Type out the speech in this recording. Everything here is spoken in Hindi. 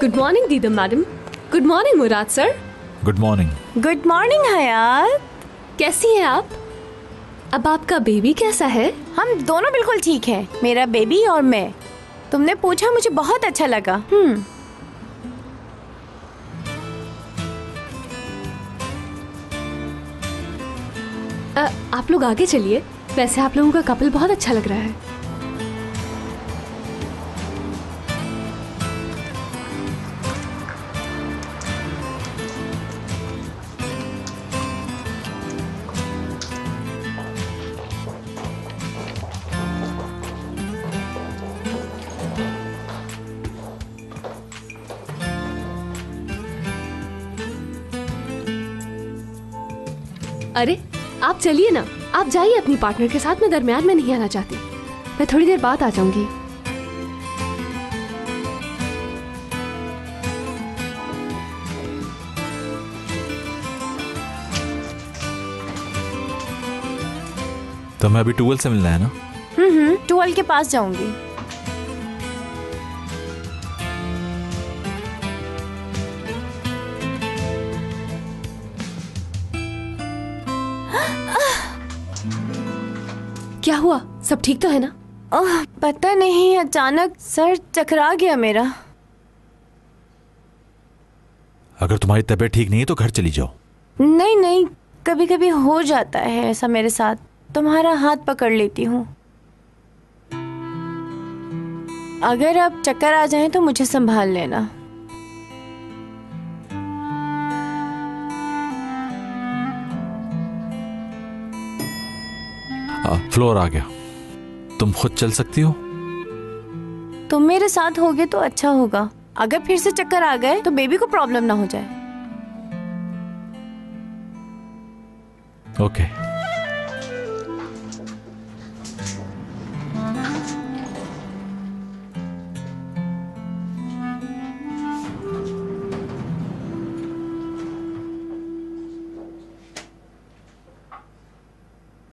गुड मॉर्निंग दीदम madam. Good morning Murad sir. Good morning. Good morning Hayat. कैसी हैं आप? अब आपका बेबी कैसा है? हम दोनों बिल्कुल ठीक हैं, मेरा बेबी और मैं। तुमने पूछा, मुझे बहुत अच्छा लगा। आप लोग आगे चलिए। वैसे आप लोगों का कपल बहुत अच्छा लग रहा है। अरे आप चलिए ना, आप जाइए अपनी पार्टनर के साथ। मैं दरमियान में नहीं आना चाहती। मैं थोड़ी देर बाद आ जाऊंगी। तो मैं अभी टूवेल से मिलना है ना? टूवेल के पास जाऊंगी। क्या हुआ? सब ठीक तो है ना? पता नहीं, अचानक सर चकरा गया मेरा। अगर तुम्हारी तबीयत ठीक नहीं है तो घर चली जाओ। नहीं नहीं, कभी कभी हो जाता है ऐसा मेरे साथ। तुम्हारा हाथ पकड़ लेती हूँ। अगर अब चक्कर आ जाए तो मुझे संभाल लेना। फ्लोर आ गया। तुम खुद चल सकती हो? तुम मेरे साथ होगे तो अच्छा होगा। अगर फिर से चक्कर आ गए तो बेबी को प्रॉब्लम ना हो जाए। ओके।